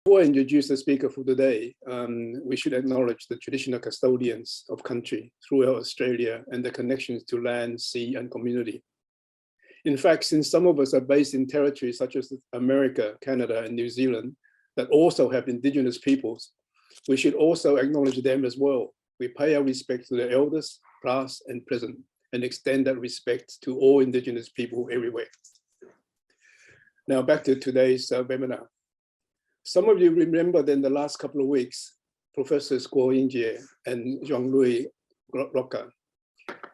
Before I introduce the speaker for today, we should acknowledge the traditional custodians of country throughout Australia and the connections to land, sea, and community. In fact, since some of us are based in territories such as America, Canada, and New Zealand that also have indigenous peoples, we should also acknowledge them as well. We pay our respect to the elders, past and present, and extend that respect to all indigenous people everywhere. Now back to today's webinar. Some of you remember that in the last couple of weeks, Professors Guo Yingjie and Jean-Louis Rocca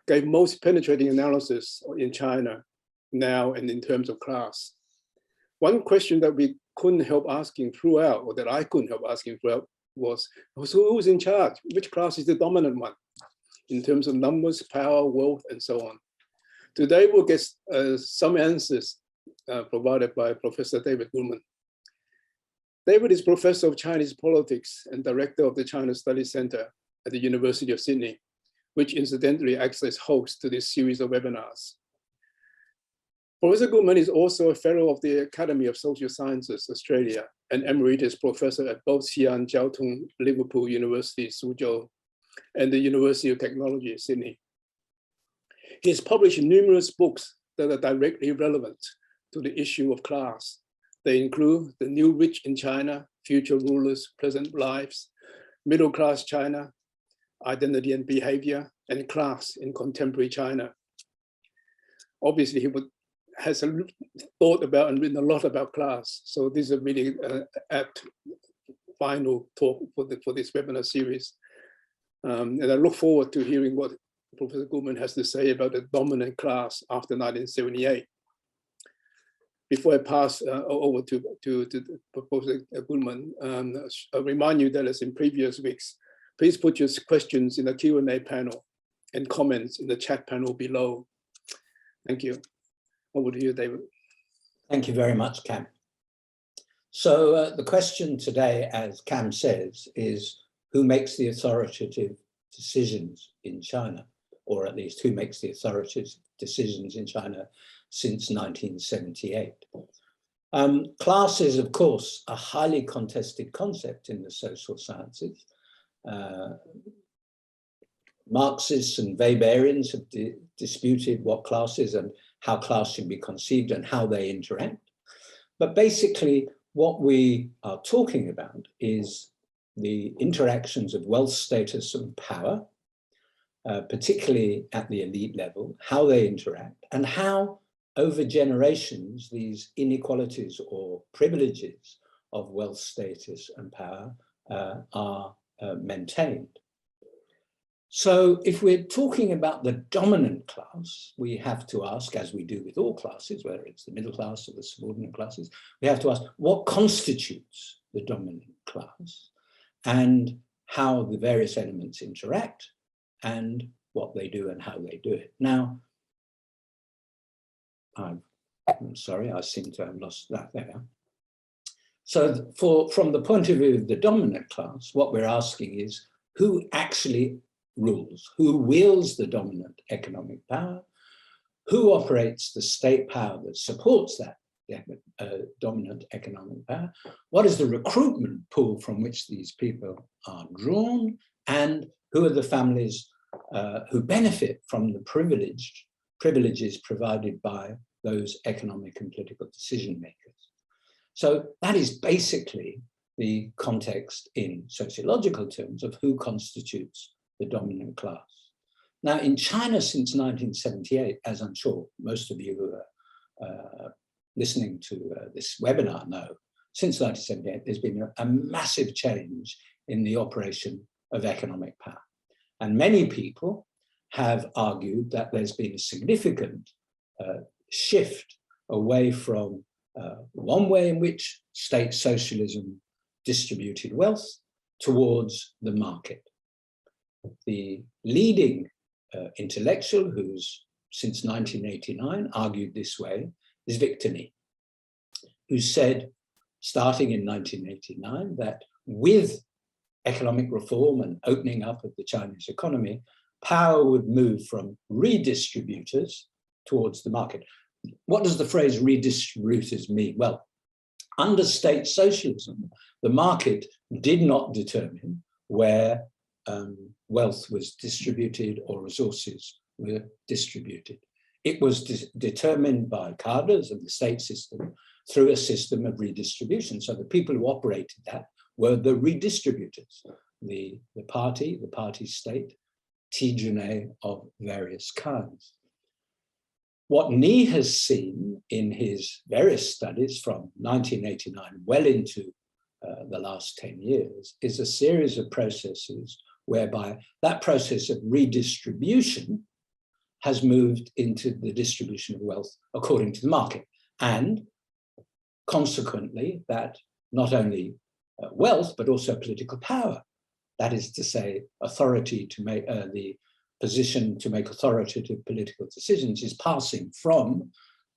gave most penetrating analysis in China now and in terms of class. One question that we couldn't help asking throughout, or that I couldn't help asking throughout, was who's in charge? Which class is the dominant one in terms of numbers, power, wealth, and so on? Today we'll get some answers provided by Professor David Goodman. David is Professor of Chinese Politics and Director of the China Studies Center at the University of Sydney, which incidentally acts as host to this series of webinars. Professor Goodman is also a Fellow of the Academy of Social Sciences, Australia, and Emeritus Professor at both Xi'an Jiao Tong Liverpool University, Suzhou, and the University of Technology, Sydney. He has published numerous books that are directly relevant to the issue of class. They include The New Rich in China, Future Rulers, Present Lives, Middle Class China, Identity and Behavior, and Class in Contemporary China. Obviously, he has thought about and written a lot about class. So this is a really apt final talk for this webinar series. And I look forward to hearing what Professor Goodman has to say about the dominant class after 1978. Before I pass over to Professor Goodman, I'll remind you that as in previous weeks, please put your questions in the Q&A panel and comments in the chat panel below. Thank you. Over to you, David. Thank you very much, Cam. So the question today, as Cam says, is who makes the authoritative decisions in China, or at least who makes the authoritative decisions in China since 1978. Class is, of course, a highly contested concept in the social sciences. Marxists and Weberians have disputed what class is and how class should be conceived and how they interact. But basically, what we are talking about is the interactions of wealth, status, and power, particularly at the elite level, how they interact, and how over generations these inequalities or privileges of wealth, status, and power are maintained. So if we're talking about the dominant class, we have to ask, as we do with all classes, whether it's the middle class or the subordinate classes, we have to ask what constitutes the dominant class and how the various elements interact and what they do and how they do it. Now, I'm sorry, I seem to have lost that there. So from the point of view of the dominant class, what we're asking is who actually rules, who wields the dominant economic power, who operates the state power that supports that dominant economic power, what is the recruitment pool from which these people are drawn, and who are the families who benefit from the privileges provided by those economic and political decision makers. So that is basically the context in sociological terms of who constitutes the dominant class. Now, in China since 1978, as I'm sure most of you who are listening to this webinar know, since 1978, there's been a massive change in the operation of economic power. And many people have argued that there's been a significant shift away from one way in which state socialism distributed wealth towards the market. The leading intellectual who's since 1989 argued this way is Victor Ni, who said, starting in 1989, that with economic reform and opening up of the Chinese economy, power would move from redistributors towards the market. What does the phrase redistributors mean? Well, Under state socialism, the market did not determine where wealth was distributed or resources were distributed. It was determined by cadres of the state system through a system of redistribution. So the people who operated that were the redistributors, the party state, tijuane of various kinds. What Ni has seen in his various studies from 1989 well into the last 10 years is a series of processes whereby that process of redistribution has moved into the distribution of wealth according to the market. And consequently, that not only wealth, but also political power, that is to say, authority to make the position to make authoritative political decisions is passing from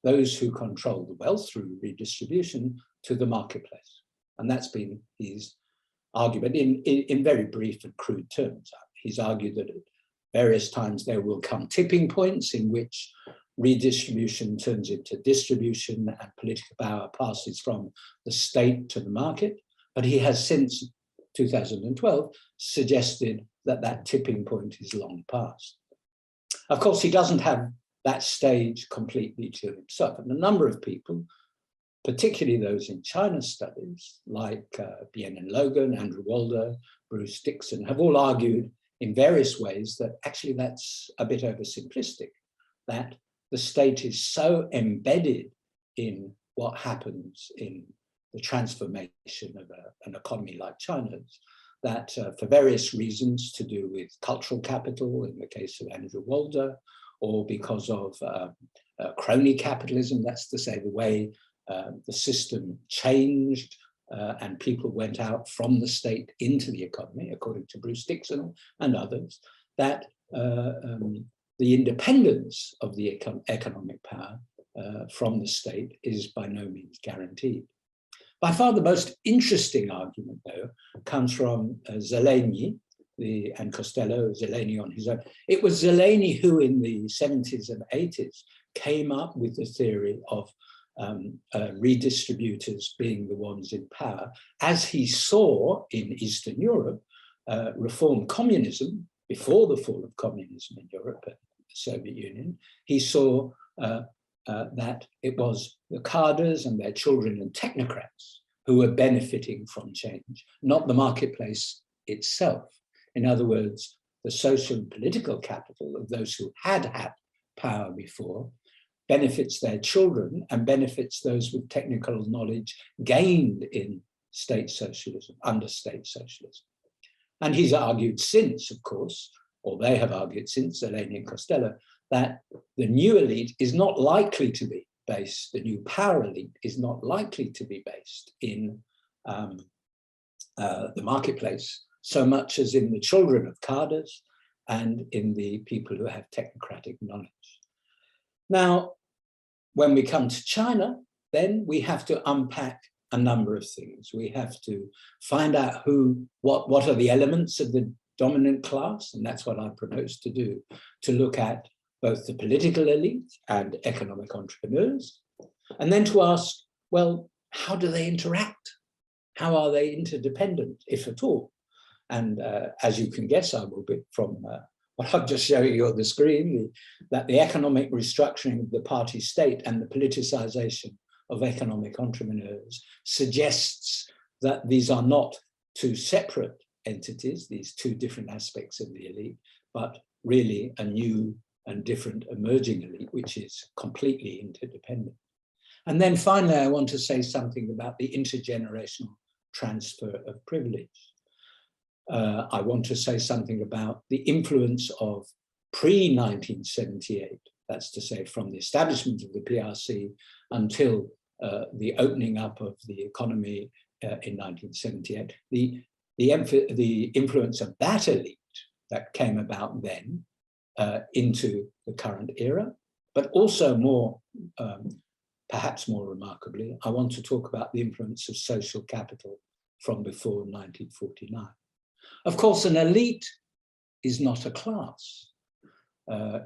those who control the wealth through redistribution to the marketplace. And that's been his argument in very brief and crude terms. He's argued that at various times there will come tipping points in which redistribution turns into distribution and political power passes from the state to the market. But he has since 2012 suggested that that tipping point is long past. Of course, he doesn't have that stage completely to himself. And a number of people, particularly those in China studies, like Bien and Logan, Andrew Walder, Bruce Dixon, have all argued in various ways that actually that's a bit oversimplistic, that the state is so embedded in what happens in the transformation of an economy like China's, that for various reasons to do with cultural capital, in the case of Andrew Walder, or because of crony capitalism, that's to say the way the system changed and people went out from the state into the economy, according to Bruce Dixon and others, that the independence of the economic power from the state is by no means guaranteed. By far the most interesting argument, though, comes from Zeleny and Costello, Zeleny on his own. It was Zeleny who in the 70s and 80s came up with the theory of redistributors being the ones in power, as he saw in Eastern Europe reform communism before the fall of communism in Europe and the Soviet Union. He saw that it was the cadres and their children and technocrats who were benefiting from change, not the marketplace itself. In other words, the social and political capital of those who had had power before benefits their children and benefits those with technical knowledge gained in state socialism, under state socialism. And he's argued since, of course, or they have argued since, Zeleny and Costello, that the new elite is not likely to be based, the new power elite is not likely to be based in the marketplace so much as in the children of cadres and in the people who have technocratic knowledge. Now, when we come to China, then we have to unpack a number of things. We have to find out what are the elements of the dominant class, and that's what I propose to do, to look at both the political elite and economic entrepreneurs, and then to ask, well, how do they interact? How are they interdependent, if at all? And as you can guess, I will be from what I'm just showing you on the screen, that the economic restructuring of the party state and the politicization of economic entrepreneurs suggests that these are not two separate entities, these two different aspects of the elite, but really a new and different emerging elite, which is completely interdependent. And then finally, I want to say something about the intergenerational transfer of privilege. I want to say something about the influence of pre-1978, that's to say from the establishment of the PRC until the opening up of the economy in 1978, the influence of that elite that came about then into the current era, but also more, perhaps more remarkably, I want to talk about the influence of social capital from before 1949. Of course, an elite is not a class,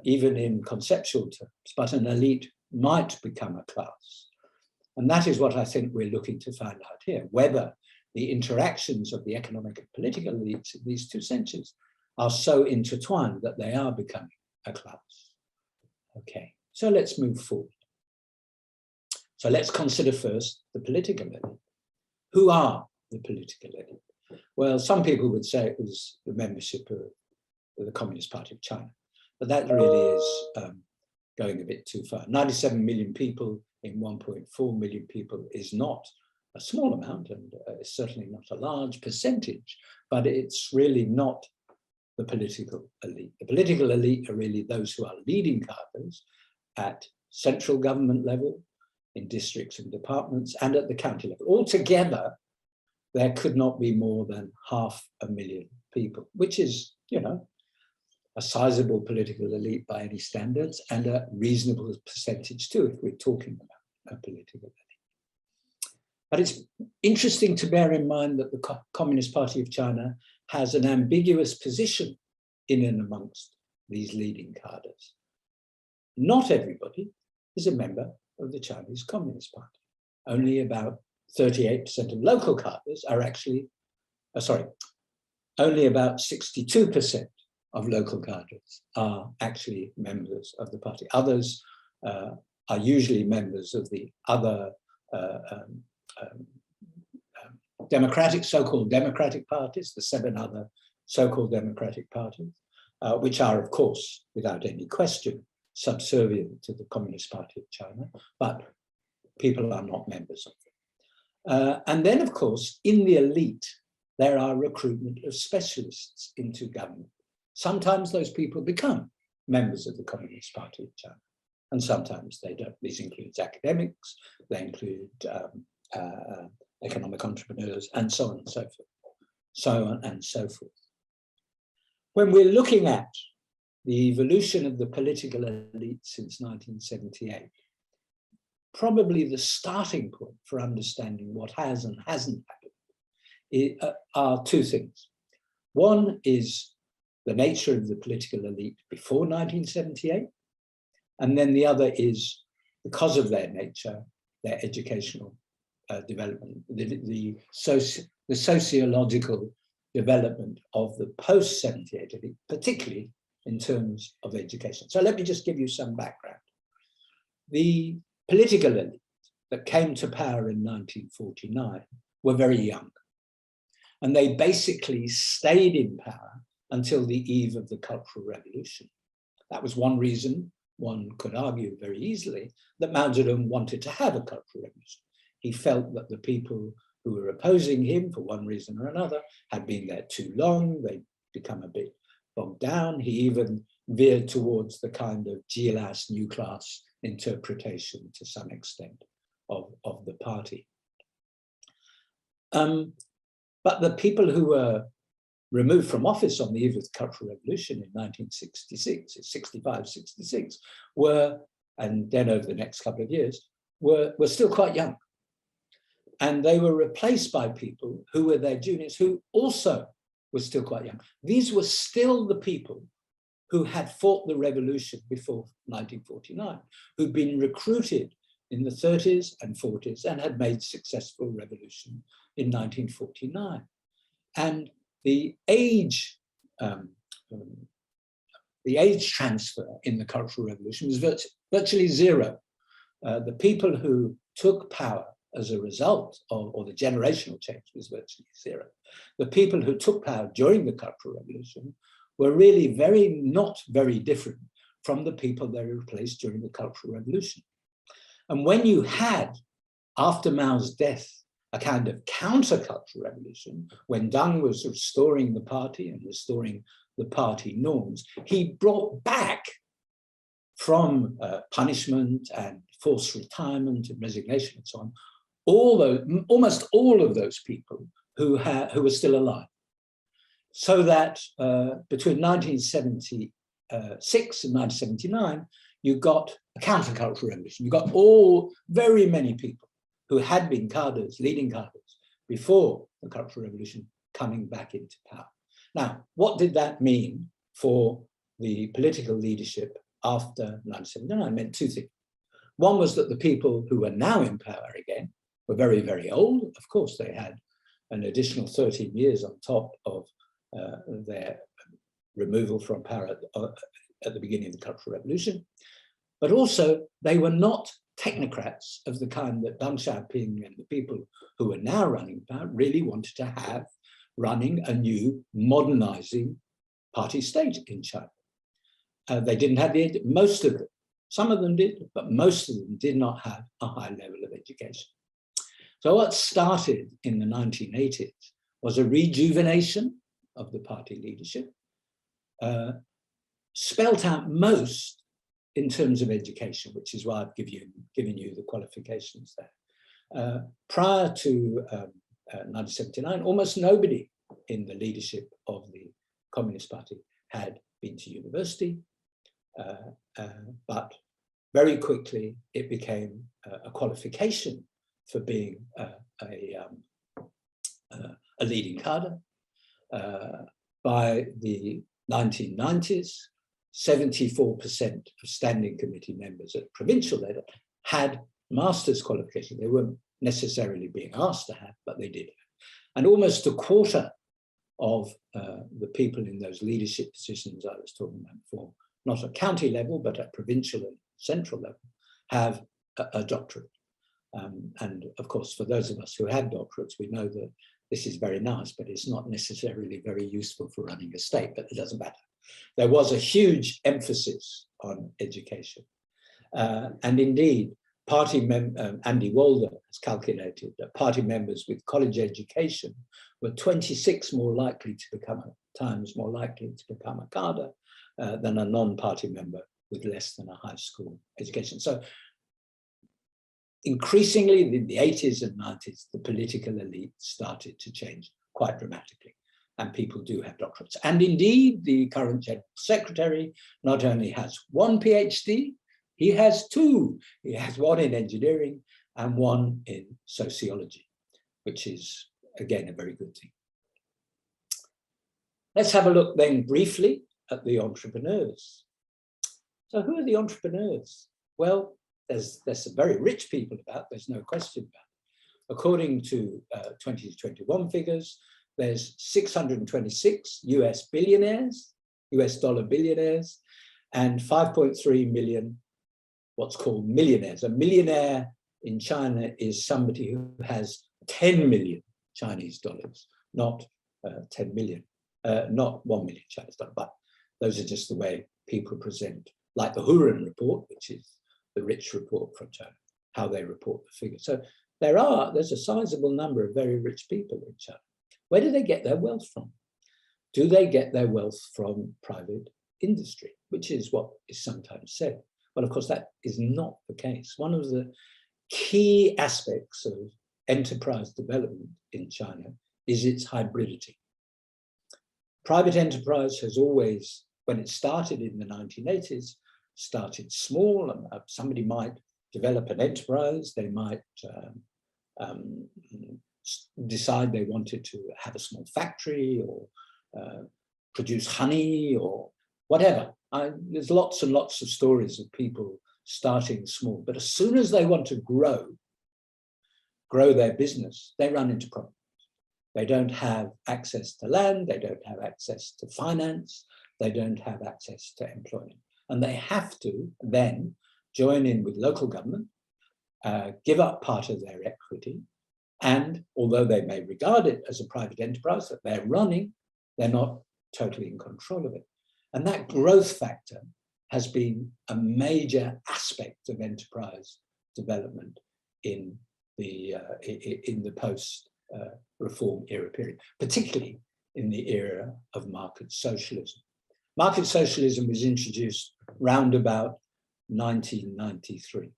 even in conceptual terms, but an elite might become a class. And that is what I think we're looking to find out here, whether the interactions of the economic and political elites in these 2 centuries are so intertwined that they are becoming a class. Okay, so let's move forward. So let's consider first the political elite. Who are the political elite? Well, some people would say it was the membership of the Communist Party of China, but that really is going a bit too far. 97 million people in 1.4 million people is not a small amount, and it's certainly not a large percentage, but it's really not the political elite. The political elite are really those who are leading cadres at central government level, in districts and departments, and at the county level. Altogether, there could not be more than 500,000 people, which is, you know, a sizable political elite by any standards, and a reasonable percentage too, if we're talking about a political elite. But it's interesting to bear in mind that the Communist Party of China has an ambiguous position in and amongst these leading cadres. Not everybody is a member of the Chinese Communist Party. Only about 38% of local cadres are actually, only about 62% of local cadres are actually members of the party. Others are usually members of the other democratic, so-called democratic parties, the 7 other so-called democratic parties, which are, of course, without any question, subservient to the Communist Party of China, but people are not members of them. And then, of course, in the elite, there are recruitment of specialists into government. Sometimes those people become members of the Communist Party of China, and sometimes they don't. This includes academics, they include economic entrepreneurs, and so on and so forth. So on and so forth. When we're looking at the evolution of the political elite since 1978, probably the starting point for understanding what has and hasn't happened are 2 things. One is the nature of the political elite before 1978, and then the other is, because of their nature, their educational development, the sociological development of the post-78 elite, particularly in terms of education. So let me just give you some background. The political elite that came to power in 1949 were very young, and they basically stayed in power until the eve of the Cultural Revolution. That was one reason, one could argue very easily, that Mao Zedong wanted to have a cultural revolution. He felt that the people who were opposing him, for one reason or another, had been there too long, they'd become a bit bogged down. He even veered towards the kind of Gilas new class interpretation to some extent of the party. But the people who were removed from office on the eve of the Cultural Revolution in 1966, 65, 66, were, and then over the next couple of years, were still quite young. And they were replaced by people who were their juniors, who also were still quite young. These were still the people who had fought the revolution before 1949, who'd been recruited in the 30s and 40s and had made successful revolution in 1949. And the age transfer in the Cultural Revolution was virtually zero. The people who took power as a result of, or the generational change was virtually zero. The people who took power during the Cultural Revolution were really not very different from the people they replaced during the Cultural Revolution. And when you had, after Mao's death, a kind of counter-cultural revolution, when Deng was restoring the party and restoring the party norms, he brought back from punishment and forced retirement and resignation and so on, almost all of those people who were still alive. So that between 1976 and 1979, you got a countercultural revolution. You got very many people who had been cadres, leading cadres, before the Cultural Revolution coming back into power. Now, what did that mean for the political leadership after 1979? It meant 2 things. One was that the people who were now in power again were very, very old. Of course, they had an additional 13 years on top of their removal from power at the beginning of the Cultural Revolution. But also, they were not technocrats of the kind that Deng Xiaoping and the people who were now running power really wanted to have running a new modernizing party state in China. They didn't have most of them. Some of them did, but most of them did not have a high level of education. So what started in the 1980s was a rejuvenation of the party leadership, spelt out most in terms of education, which is why I've given you the qualifications there. Prior to 1979, almost nobody in the leadership of the Communist Party had been to university, but very quickly it became a qualification for being a leading cadre. By the 1990s, 74% of standing committee members at provincial level had master's qualification. They weren't necessarily being asked to have, but they did. And almost a quarter of the people in those leadership positions I was talking about before, not at county level, but at provincial and central level, have a doctorate. And of course, for those of us who have doctorates, we know that this is very nice, but it's not necessarily very useful for running a state, but it doesn't matter. There was a huge emphasis on education. And indeed, Andy Walder has calculated that party members with college education were 26 times more likely to become a cadre than a non-party member with less than a high school education. So increasingly in the 80s and 90s, the political elite started to change quite dramatically. And people do have doctorates. And indeed, the current General Secretary not only has one PhD, he has two. He has one in engineering and one in sociology, which is, again, a very good thing. Let's have a look then briefly at the entrepreneurs. So who are the entrepreneurs? Well, there's some very rich people about, there's no question about it. According to 2021 figures, there's 626 US dollar billionaires, and 5.3 million what's called millionaires. A millionaire in China is somebody who has 10 million Chinese dollars, not 10 million, not 1 million Chinese dollars, but those are just the way people present, like the Hurun report, which is the rich report from China, how they report the figures. So there's a sizable number of very rich people in China. Where do they get their wealth from? Do they get their wealth from private industry, which is what is sometimes said? Well, of course, that is not the case. One of the key aspects of enterprise development in China is its hybridity. Private enterprise has always, when it started in the 1980s, started small. And somebody might develop an enterprise, they might decide they wanted to have a small factory or produce honey or whatever. There's lots and lots of stories of people starting small, but as soon as they want to grow their business, they run into problems. They don't have access to land, they don't have access to finance, they don't have access to employment. And they have to then join in with local government, give up part of their equity, and although they may regard it as a private enterprise that they're running, they're not totally in control of it. And that growth factor has been a major aspect of enterprise development in the post-reform era period, particularly in the era of market socialism. Market socialism was introduced round about 1993,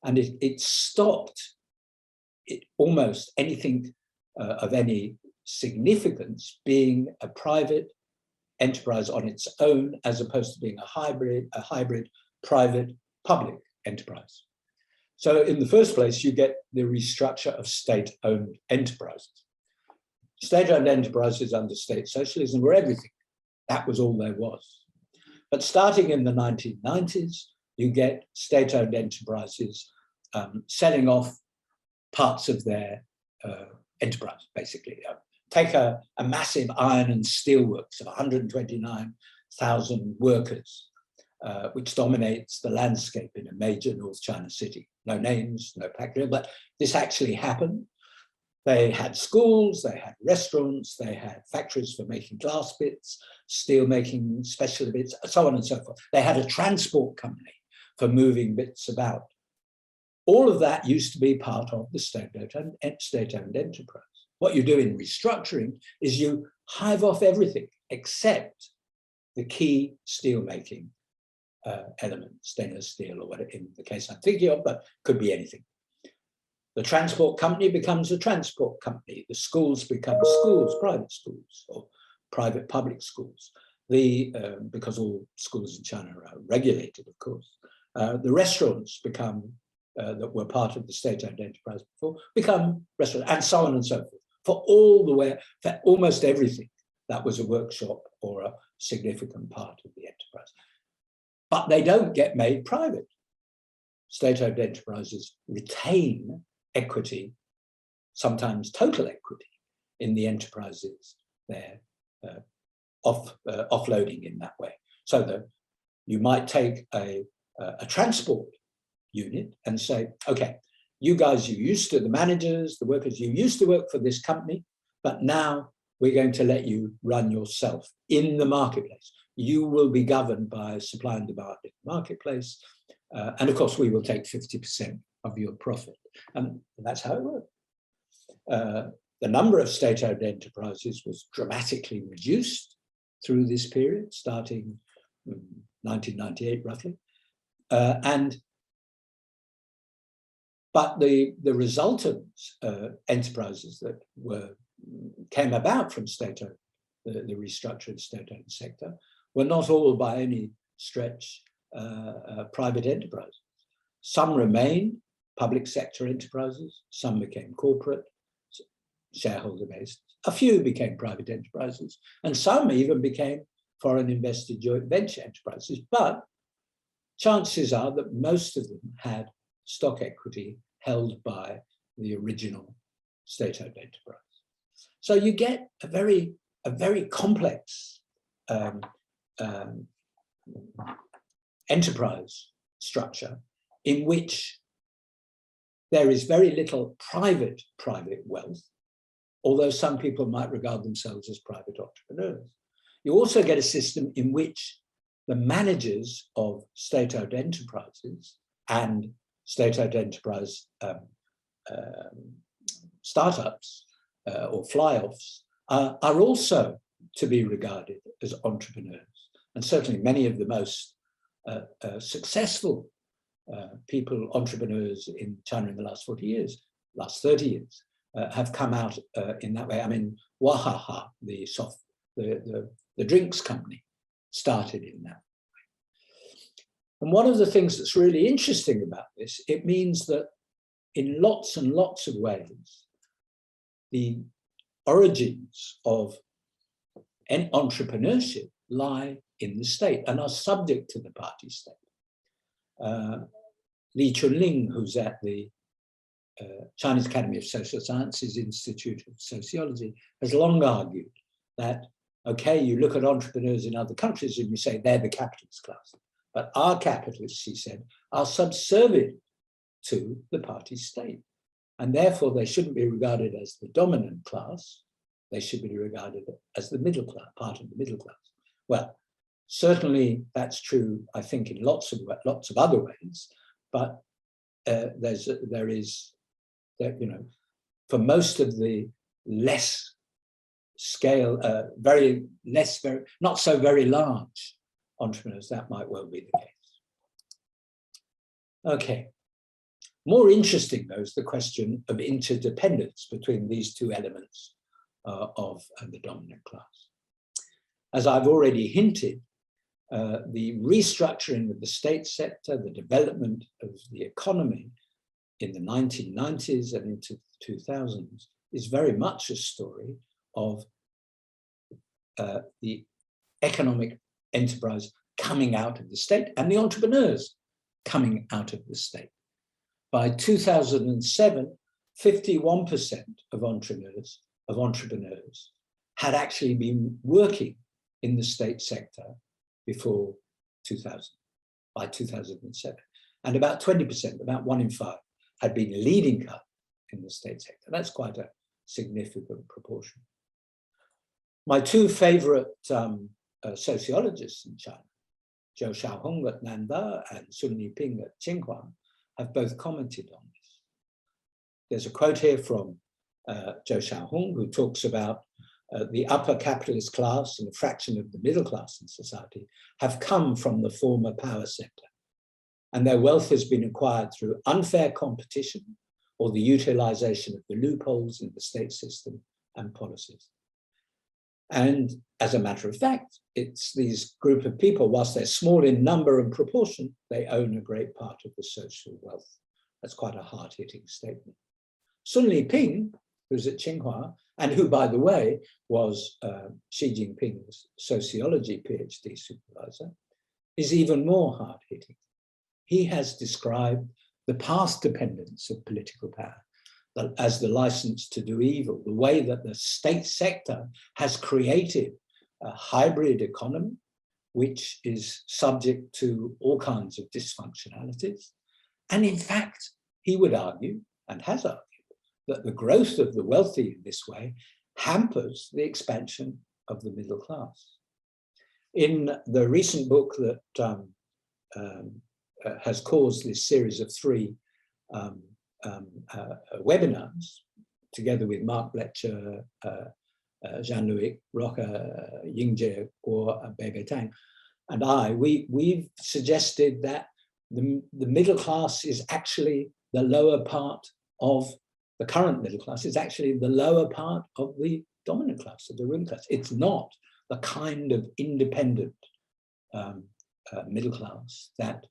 and it stopped almost anything of any significance being a private enterprise on its own, as opposed to being a hybrid private-public enterprise. So in the first place, you get the restructure of state-owned enterprises. State-owned enterprises under state socialism were everything. That was all there was. But starting in the 1990s, you get state-owned enterprises selling off parts of their enterprise, basically. Take a massive iron and steel works of 129,000 workers, which dominates the landscape in a major North China city. No names, no factory, but this actually happened. They had schools, they had restaurants, they had factories for making glass bits, steel making special bits, so on and so forth. They had a transport company for moving bits about. All of that used to be part of the state-owned enterprise. What you do in restructuring is you hive off everything except the key steel-making element, stainless steel or whatever, in the case I'm thinking of, but could be anything. The transport company becomes a transport company. The schools become schools, private schools or private public schools. Because all schools in China are regulated, of course. The restaurants become, that were part of the state-owned enterprise before, become restaurants, and so on and so forth. For almost everything that was a workshop or a significant part of the enterprise. But they don't get made private. State-owned enterprises retain equity, sometimes total equity, in the enterprises they're offloading in that way. So that you might take a transport unit and say, okay, you guys, the managers, the workers, you used to work for this company, but now we're going to let you run yourself in the marketplace. You will be governed by supply and demand in the marketplace. And of course, we will take 50% of your profit. And that's how it worked. The number of state-owned enterprises was dramatically reduced through this period, starting in 1998, roughly. But the resultant enterprises that came about from state-owned, the restructured state-owned sector, were not all by any stretch private enterprises. Some remained public sector enterprises, some became corporate, shareholder-based, a few became private enterprises, and some even became foreign invested joint venture enterprises. But chances are that most of them had stock equity held by the original state-owned enterprise. So you get a very complex enterprise structure in which there is very little private wealth, although some people might regard themselves as private entrepreneurs. You also get a system in which the managers of state-owned enterprises and state-owned enterprise startups or fly-offs are also to be regarded as entrepreneurs. And certainly many of the most successful entrepreneurs in China in the last 40 years, last 30 years, have come out in that way. I mean, Wahaha, the drinks company, started in that way. And one of the things that's really interesting about this, it means that in lots and lots of ways, the origins of entrepreneurship lie in the state and are subject to the party state. Li Chunling, who's at the Chinese Academy of Social Sciences Institute of Sociology, has long argued that, okay, you look at entrepreneurs in other countries and you say they're the capitalist class, but our capitalists, he said, are subservient to the party state. And therefore they shouldn't be regarded as the dominant class, they should be regarded as the middle class, part of the middle class. Well, certainly that's true, I think, in lots of other ways, but there is, for most of the less scale, not so very large entrepreneurs, that might well be the case. Okay. More interesting, though, is the question of interdependence between these two elements of the dominant class. As I've already hinted, the restructuring of the state sector, the development of the economy in the 1990s and into the 2000s is very much a story of the economic enterprise coming out of the state and the entrepreneurs coming out of the state. By 2007, 51% of entrepreneurs had actually been working in the state sector before 2000, by 2007. And about 20%, about 1 in 5, had been leading in the state sector. That's quite a significant proportion. My two favorite sociologists in China, Zhou Xiaohong at Nanda and Sun Liping at Tsinghua, have both commented on this. There's a quote here from Zhou Xiaohong, who talks about the upper capitalist class and a fraction of the middle class in society have come from the former power sector, and their wealth has been acquired through unfair competition or the utilization of the loopholes in the state system and policies. And as a matter of fact, it's these group of people, whilst they're small in number and proportion, they own a great part of the social wealth. That's quite a hard-hitting statement. Sun Liping, who's at Tsinghua, and who, by the way, was Xi Jinping's sociology PhD supervisor, is even more hard-hitting. He has described the path dependence of political power as the license to do evil, the way that the state sector has created a hybrid economy, which is subject to all kinds of dysfunctionalities. And in fact, he would argue, and has argued, that the growth of the wealthy in this way hampers the expansion of the middle class. In the recent book that has caused this series of 3 webinars, together with Mark Fletcher, Jean-Louis Roca, Yingjie Guo, Bebe Tang, and I, we've suggested that the middle class is actually the lower part of the current middle class, is actually the lower part of the dominant class, of the ruling class. It's not the kind of independent middle class that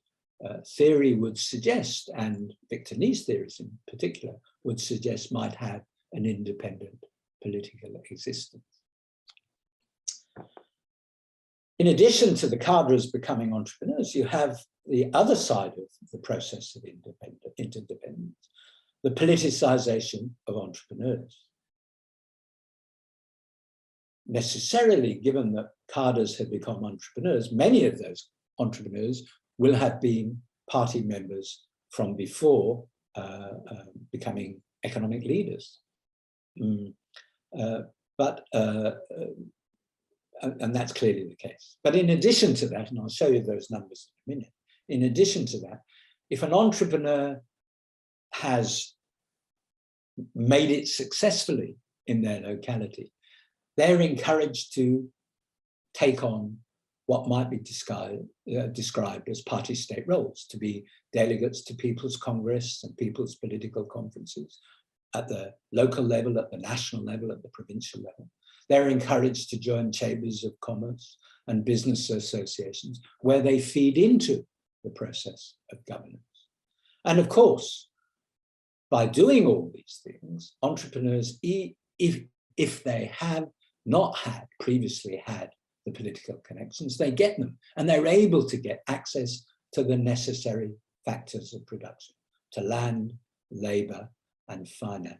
theory would suggest, and Victor Nie's theories in particular, would suggest might have an independent political existence. In addition to the cadres becoming entrepreneurs, you have the other side of the process of interdependence, the politicization of entrepreneurs. Necessarily, given that cadres have become entrepreneurs, many of those entrepreneurs will have been party members from before becoming economic leaders. And that's clearly the case. But in addition to that, and I'll show you those numbers in a minute, in addition to that, if an entrepreneur has made it successfully in their locality, they're encouraged to take on what might be described as party state roles, to be delegates to People's Congress and People's Political Conferences at the local level, at the national level, at the provincial level. They're encouraged to join chambers of commerce and business associations where they feed into the process of governance. And of course, by doing all these things, entrepreneurs, if they have not previously had the political connections, they get them, and they're able to get access to the necessary factors of production, to land, labor, and finance.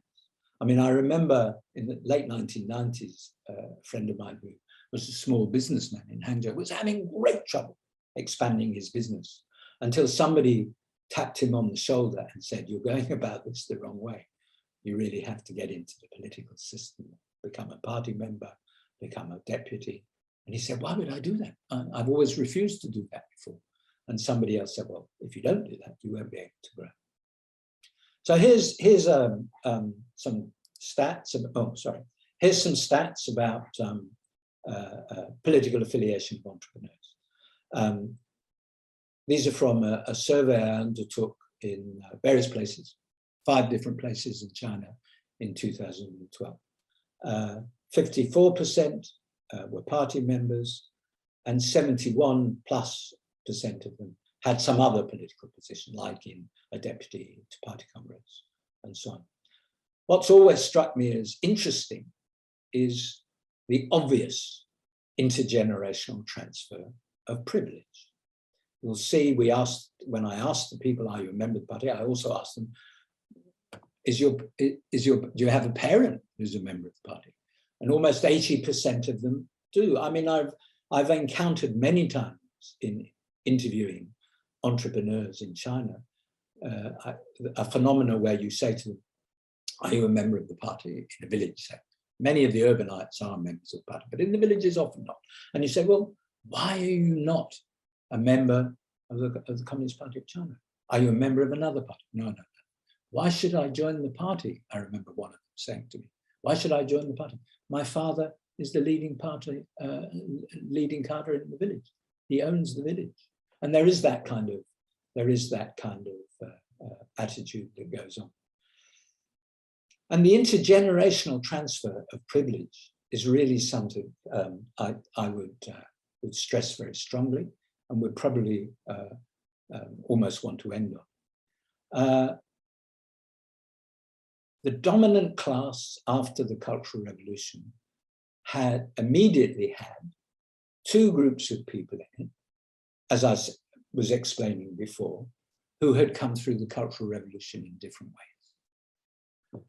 I mean, I remember in the late 1990s, a friend of mine who was a small businessman in Hangzhou was having great trouble expanding his business until somebody tapped him on the shoulder and said, "You're going about this the wrong way. You really have to get into the political system, become a party member, become a deputy." And he said, "Why would I do that? I've always refused to do that before." And somebody else said, "Well, if you don't do that, you won't be able to grow." So here's some stats. Here's some stats about political affiliation of entrepreneurs. These are from a survey I undertook in various places, 5 different places in China in 2012. 54% were party members, and 71+% of them had some other political position, like in a deputy to party congress and so on. What's always struck me as interesting is the obvious intergenerational transfer of privilege. you'll see when I asked the people, are you a member of the party? I also asked them, do you have a parent who's a member of the party? And almost 80% of them do. I mean, I've encountered many times in interviewing entrepreneurs in China, a phenomenon where you say to them, are you a member of the party in a village? Many of the urbanites are members of the party, but in the villages often not. And you say, well, why are you not a member of the Communist Party of China? Are you a member of another party? No, no, no. Why should I join the party? I remember one of them saying to me, why should I join the party? My father is the leading cadre in the village. He owns the village. And there is that kind of attitude that goes on. And the intergenerational transfer of privilege is really something I would stress very strongly and would probably almost want to end on. The dominant class after the Cultural Revolution immediately had two groups of people in it, as I was explaining before, who had come through the Cultural Revolution in different ways.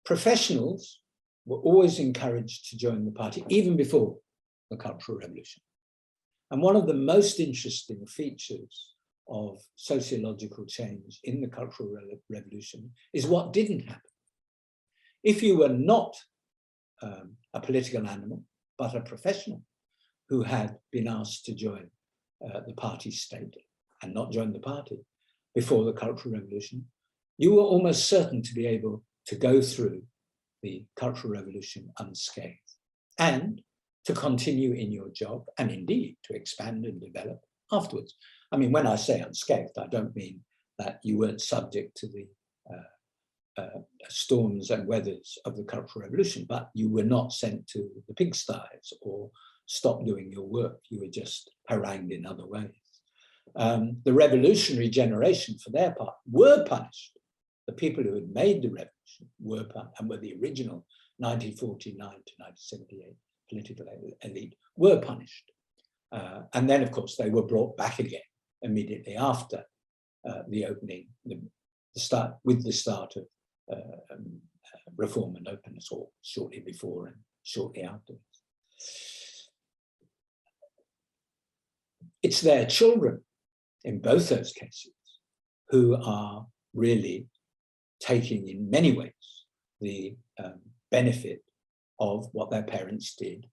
Professionals were always encouraged to join the party, even before the Cultural Revolution. And one of the most interesting features of sociological change in the Cultural Revolution is what didn't happen. If you were not a political animal, but a professional who had been asked to join the party state and not join the party before the Cultural Revolution, you were almost certain to be able to go through the Cultural Revolution unscathed and to continue in your job and indeed to expand and develop afterwards. I mean, when I say unscathed, I don't mean that you weren't subject to the storms and weathers of the Cultural Revolution, but you were not sent to the pigsties or stopped doing your work. You were just harangued in other ways. The revolutionary generation, for their part, were punished. The people who had made the revolution were punished, and were the original 1949 to 1978 political elite, were punished. And then, of course, they were brought back again immediately after the opening, with the start of reform and openness, or shortly before and shortly afterwards. It's their children, in both those cases, who are really taking, in many ways, the benefit of what their parents did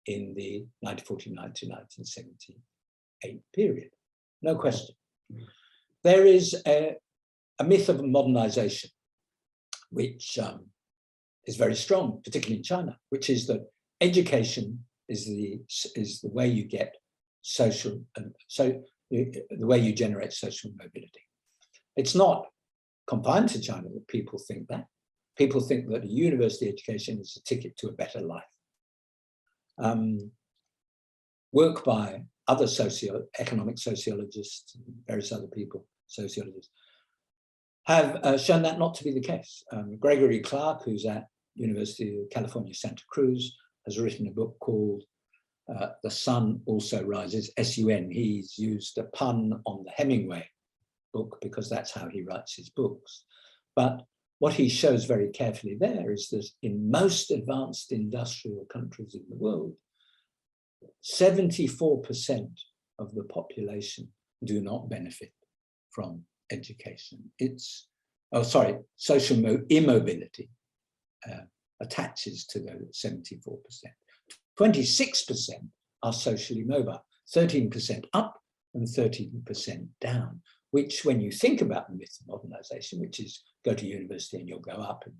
in the 1949 to 1978 period. No question. There is a myth of modernization, which is very strong, particularly in China, which is that education is the way you get social, the way you generate social mobility. It's not confined to China that people think that. People think that a university education is a ticket to a better life. Work by other economic sociologists and various other people, sociologists, have shown that not to be the case. Gregory Clark, who's at University of California, Santa Cruz, has written a book called The Sun Also Rises, S-U-N. He's used a pun on the Hemingway book because that's how he writes his books. But what he shows very carefully there is that in most advanced industrial countries in the world, 74% of the population do not benefit from education. It's, social immobility attaches to the 74%. 26% are socially mobile, 13% up and 13% down, which when you think about the myth of modernization, which is go to university and you'll go up in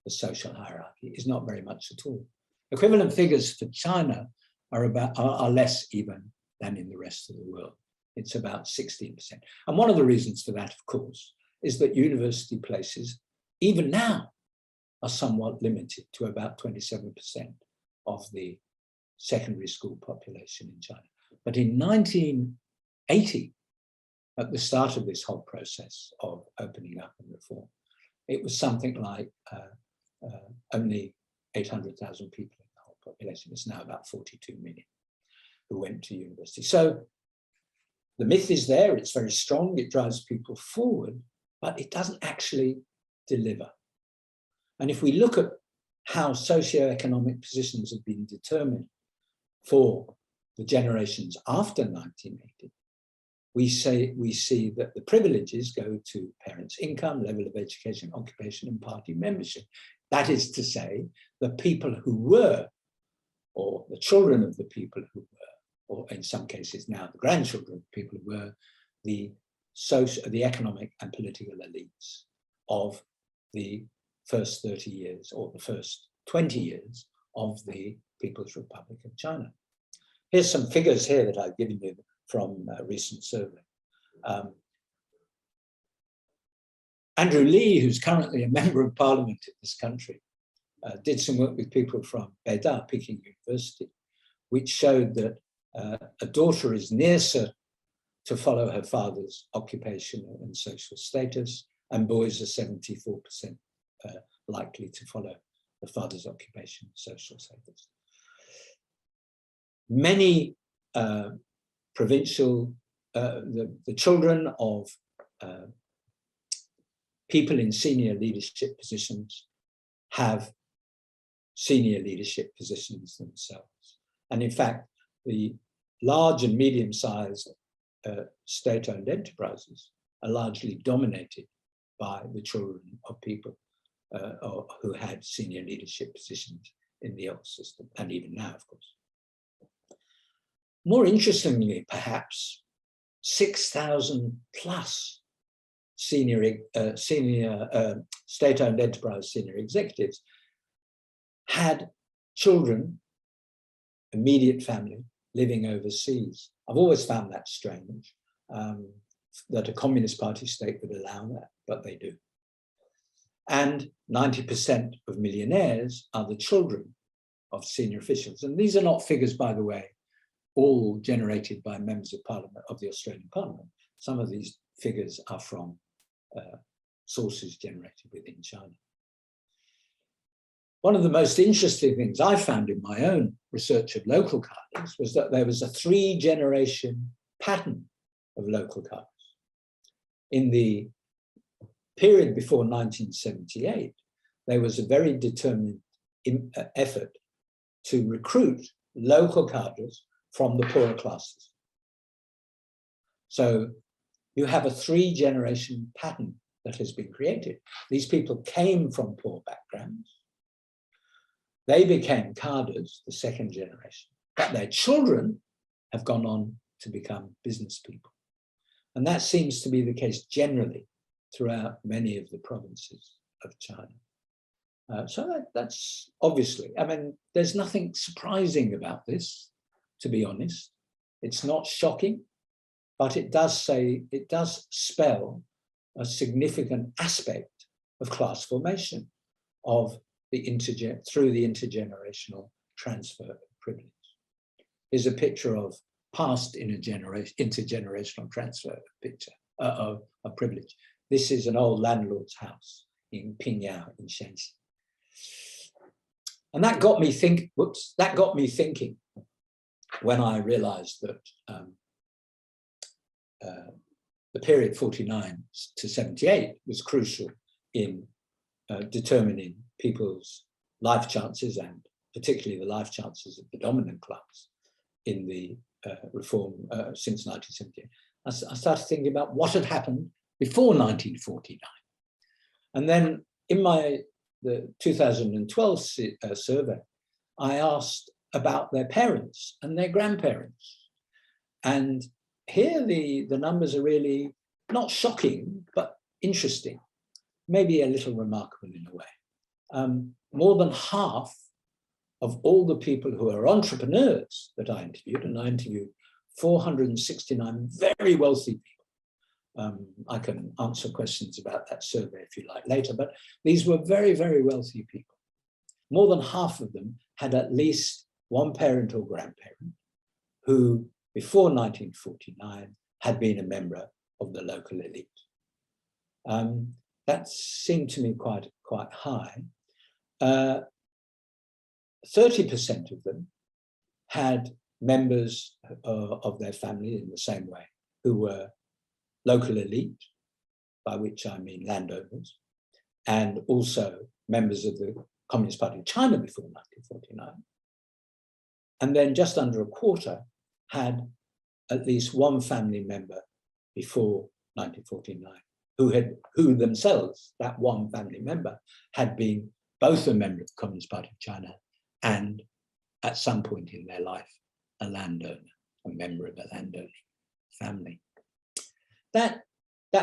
the social hierarchy, is not very much at all. Equivalent figures for China are less even than in the rest of the world. It's about 16%. And one of the reasons for that, of course, is that university places, even now, are somewhat limited to about 27% of the secondary school population in China. But in 1980, at the start of this whole process of opening up and reform, it was something like only 800,000 people in the whole population. It's now about 42 million who went to university. So the myth is there, it's very strong, it drives people forward, but it doesn't actually deliver. And if we look at how socioeconomic positions have been determined for the generations after 1980, we see that the privileges go to parents' income, level of education, occupation, and party membership. That is to say, the people who were, or the children of the people who were, or in some cases now the grandchildren of people who were, the economic and political elites of the first 30 years or the first 20 years of the People's Republic of China. Here's some figures here that I've given you from a recent survey. Andrew Lee, who's currently a member of parliament in this country, did some work with people from Beida, Peking University, which showed that a daughter is near certain to follow her father's occupation and social status, and boys are 74% likely to follow the father's occupation and social status. Many provincial, the children of people in senior leadership positions have senior leadership positions themselves. And in fact, the large and medium-sized state-owned enterprises are largely dominated by the children of people who had senior leadership positions in the old system, and even now, of course. More interestingly, perhaps, 6,000 plus senior state-owned enterprise senior executives had children, immediate family, living overseas. I've always found that strange, that a Communist Party state would allow that, but they do. And 90% of millionaires are the children of senior officials. And these are not figures, by the way, all generated by members of parliament, of the Australian Parliament. Some of these figures are from sources generated within China. One of the most interesting things I found in my own research of local cadres was that there was a 3-generation pattern of local cadres. In the period before 1978, there was a very determined effort to recruit local cadres from the poorer classes. So you have a 3-generation pattern that has been created. These people came from poor backgrounds. They became cadres, the 2nd generation, but their children have gone on to become business people. And that seems to be the case generally throughout many of the provinces of China. So that's obviously, I mean, there's nothing surprising about this, to be honest. It's not shocking, but it does spell a significant aspect of class formation of through the intergenerational transfer of privilege. Here's a picture of past intergenerational transfer of privilege. This is an old landlord's house in Pingyao in Shanxi. And that got me thinking when I realized that the period 49 to 78 was crucial in determining people's life chances, and particularly the life chances of the dominant class in the reform since 1978. I started thinking about what had happened before 1949. And then in the 2012 survey, I asked about their parents and their grandparents. And here the numbers are really not shocking, but interesting, maybe a little remarkable in a way. More than half of all the people who are entrepreneurs that I interviewed, and I interviewed 469 very wealthy people. I can answer questions about that survey if you like later, but these were very, very wealthy people. More than half of them had at least one parent or grandparent who, before 1949, had been a member of the local elite. That seemed to me quite high. 30% of them had members of their family in the same way who were local elite, by which I mean landowners, and also members of the Communist Party of China before 1949. And then just under a quarter had at least one family member before 1949, who themselves, that one family member, had been both a member of the Communist Party of China and at some point in their life, a landowner, a member of a landowning family. That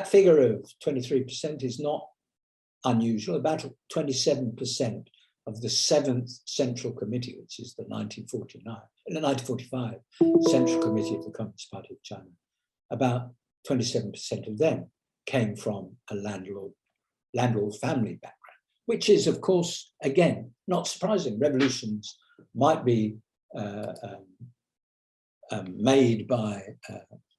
figure of 23% is not unusual. About 27% of the 7th Central Committee, which is the 1945 Central Committee of the Communist Party of China, about 27% of them came from a landlord family background, which is, of course, again, not surprising. Revolutions might be made by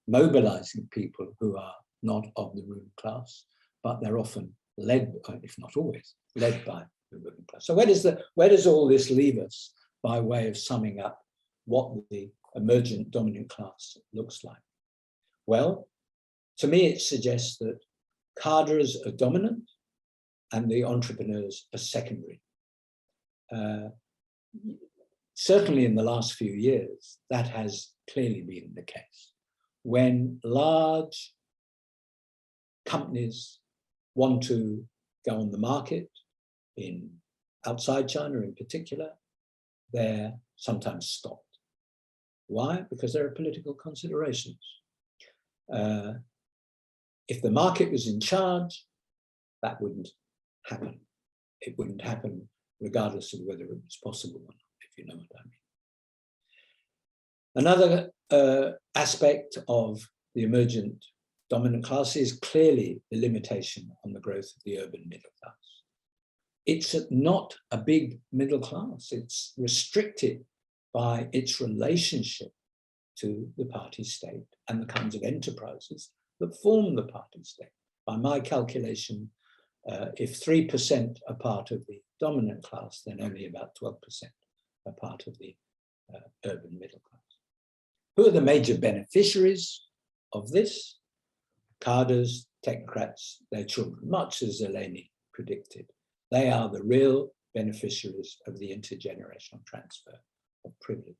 mobilizing people who are not of the ruling class, but they're often led, if not always, led by the ruling class. So where does all this leave us by way of summing up what the emergent dominant class looks like? Well, to me, it suggests that cadres are dominant and the entrepreneurs are secondary. Certainly in the last few years, that has clearly been the case. When large companies want to go on the market outside China in particular, they're sometimes stopped. Why? Because there are political considerations. If the market was in charge, that wouldn't happen. It wouldn't happen regardless of whether it was possible or not, if you know what I mean. Another aspect of the emergent dominant class is clearly the limitation on the growth of the urban middle class. It's not a big middle class. It's restricted by its relationship to the party state and the kinds of enterprises that form the party state. By my calculation, if 3% are part of the dominant class, then only about 12% are part of the urban middle class. Who are the major beneficiaries of this? Cadres, technocrats, their children, much as Eleni predicted. They are the real beneficiaries of the intergenerational transfer of privilege.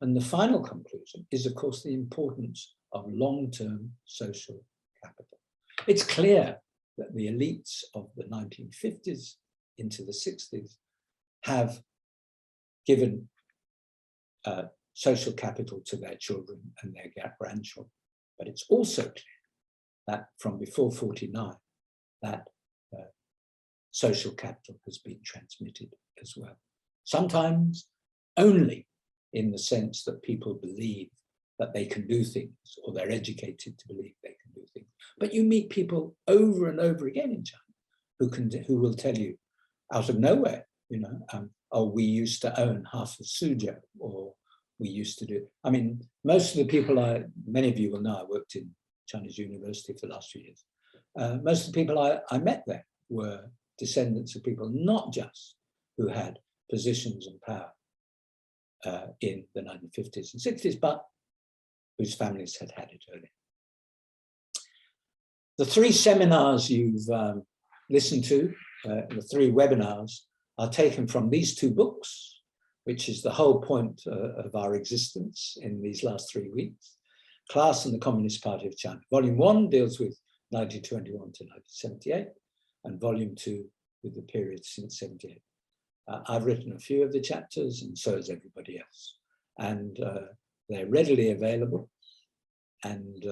And the final conclusion is, of course, the importance of long-term social capital. It's clear that the elites of the 1950s into the 60s have given social capital to their children and their grandchildren. But it's also clear that from before 49, that social capital has been transmitted as well. Sometimes only in the sense that people believe that they can do things, or they're educated to believe they can do things. But you meet people over and over again in China who will tell you out of nowhere, you know, oh, we used to own half of Suzhou, or we used to do. I mean, most of the people many of you will know, I worked in Chinese university for the last few years. Most of the people I met there were descendants of people not just who had positions and power in the 1950s and 60s, but whose families had had it earlier. The 3 seminars you've listened to, the 3 webinars, are taken from these 2 books, which is the whole point of our existence in these last 3 weeks. Class and the Communist Party of China. Volume 1 deals with 1921 to 1978, and Volume 2 with the period since 78. I've written a few of the chapters, and so has everybody else. And they're readily available, and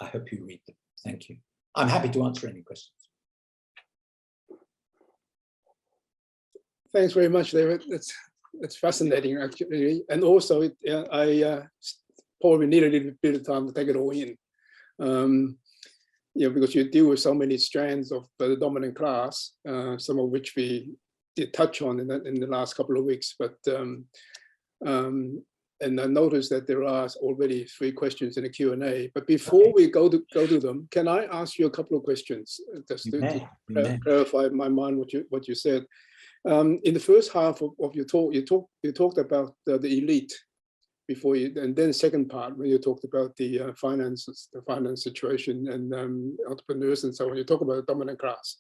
I hope you read them. Thank you. I'm happy to answer any questions. Thanks very much, David. That's fascinating, actually. And also, I probably need a little bit of time to take it all in. You know, because you deal with so many strands of the dominant class, some of which we did touch on in the last couple of weeks. But and I noticed that there are already 3 questions in the Q&A. But before we go to them, can I ask you a couple of questions just to clarify in my mind what you said? In the first half of your talk, you talked about the elite before you, and then second part, when you talked about the finances, the finance situation and entrepreneurs and so on, you talk about the dominant class.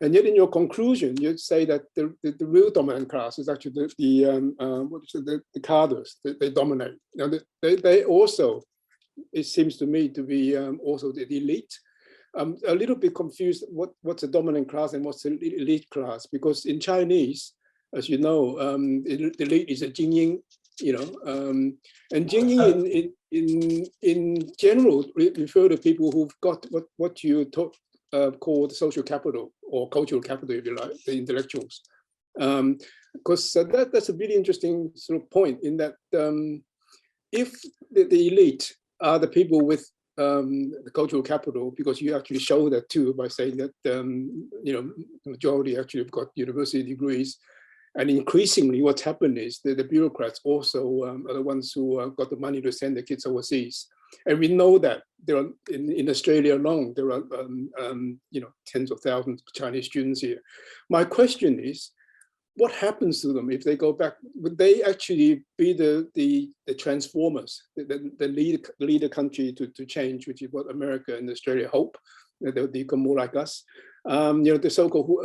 And yet in your conclusion, you say that the real dominant class is actually the cadres, they dominate. Now they also, it seems to me to be also the elite. I'm a little bit confused what's a dominant class and what's the elite class, because in Chinese, as you know, the elite is a Jingying, you know, and Jingying in general refer to people who've got what you call the social capital or cultural capital, if you like, the intellectuals. Because that's a really interesting sort of point in that if the elite are the people with the cultural capital, because you actually show that too by saying that you know, the majority actually have got university degrees, and increasingly what's happened is that the bureaucrats also are the ones who got the money to send the kids overseas. And we know that there are in Australia alone, there are you know, tens of thousands of Chinese students here. My question is, what happens to them if they go back? Would they actually be the transformers, the lead the country to change, which is what America and Australia hope, that they'll become more like us? You know, the so-called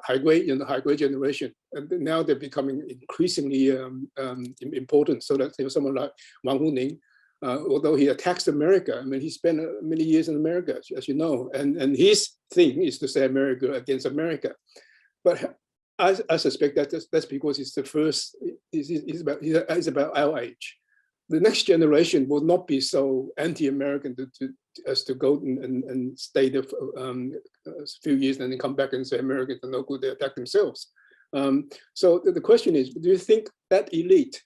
high grade, you know, high grade generation, and now they're becoming increasingly important. So that, you know, someone like Wang Huning, although he attacks America, I mean, he spent many years in America, as you know, and his thing is to say America against America. But I suspect that that's because it's the first, it's about our age. The next generation will not be so anti-American as to go and stay there for a few years and then come back and say Americans are no good, they attack themselves. So the question is, do you think that elite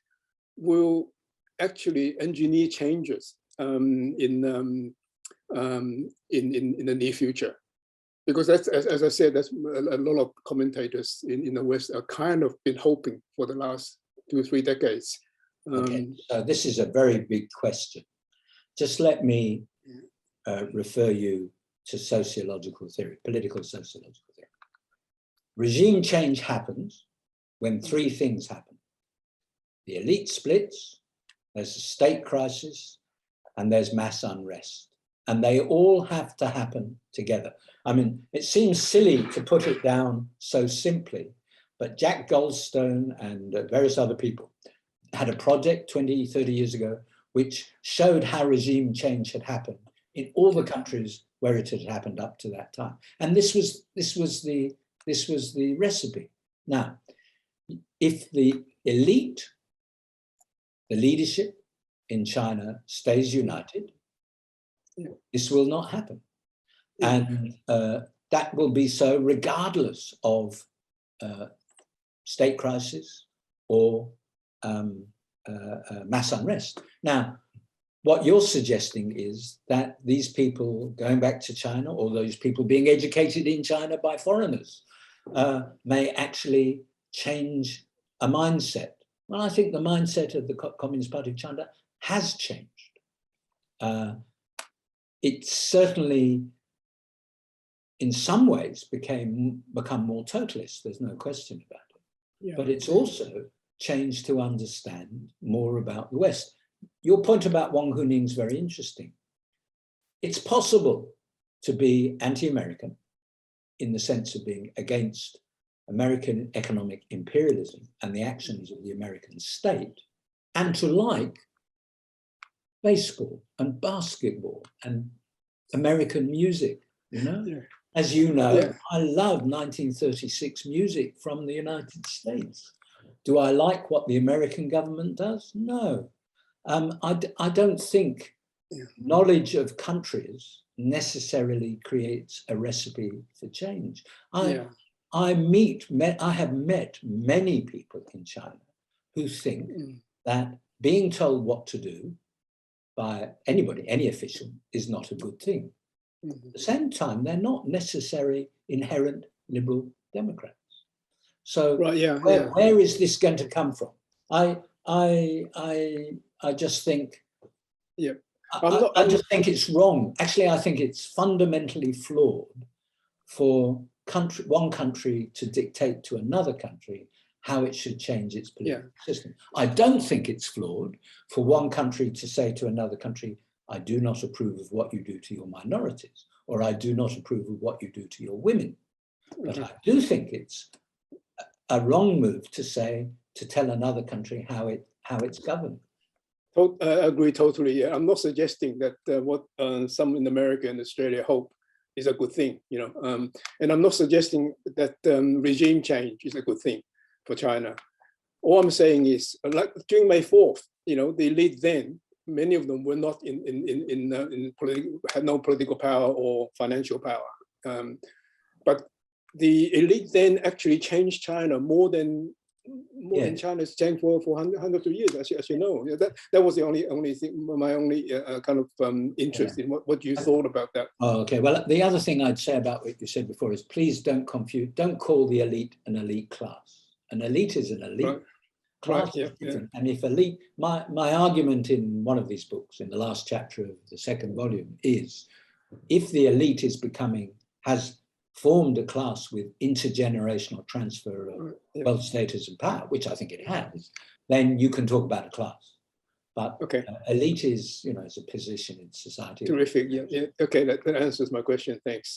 will actually engineer changes in the near future? Because that's, as I said, that's a lot of commentators in the West are kind of been hoping for the last 2 or 3 decades. Okay, so this is a very big question. Just let me refer you to sociological theory, political sociological theory. Regime change happens when 3 things happen. The elite splits, there's a state crisis, and there's mass unrest. And they all have to happen together. I mean, it seems silly to put it down so simply, but Jack Goldstone and various other people had a project 20, 30 years ago, which showed how regime change had happened in all the countries where it had happened up to that time. And this was the recipe. Now, if the elite, the leadership in China stays united, this will not happen. And that will be so regardless of state crisis or mass unrest. Now, what you're suggesting is that these people going back to China, or those people being educated in China by foreigners, may actually change a mindset. Well, I think the mindset of the Communist Party of China has changed. It certainly, in some ways, become more totalist. There's no question about it. Yeah. But it's also changed to understand more about the West. Your point about Wang Huning is very interesting. It's possible to be anti-American in the sense of being against American economic imperialism and the actions of the American state, and to like baseball and basketball and American music, you know? Yeah. As you know, yeah. I love 1936 music from the United States. Do I like what the American government does? No. I don't think knowledge of countries necessarily creates a recipe for change. I have met many people in China who think that being told what to do by anybody, any official, is not a good thing. At the same time, they're not necessarily inherent liberal Democrats. So where is this going to come from? I just think, I just think it's wrong. Actually, I think it's fundamentally flawed for one country to dictate to another country how it should change its political system. I don't think it's flawed for one country to say to another country, I do not approve of what you do to your minorities, or I do not approve of what you do to your women. But I do think it's a wrong move to say, to tell another country how it's governed. I agree totally. Yeah. I'm not suggesting that what some in America and Australia hope is a good thing, you know, and I'm not suggesting that regime change is a good thing for China. All I'm saying is, like during May 4th, you know, the elite then, many of them were not in political, had no political power or financial power, but the elite then actually changed China more than China's changed for hundreds of years, as you know. That was the only thing, my only kind of interest in what you thought about that. Oh, okay. Well, the other thing I'd say about what you said before is, please don't call the elite an elite class. An elite is an elite. Right. Class is different. And if elite, my argument in one of these books, in the last chapter of the second volume, is if the elite has formed a class with intergenerational transfer of wealth, status, and power, which I think it has, then you can talk about a class. But elite is, you know, is a position in society. Terrific. Yeah. Okay, that answers my question. Thanks.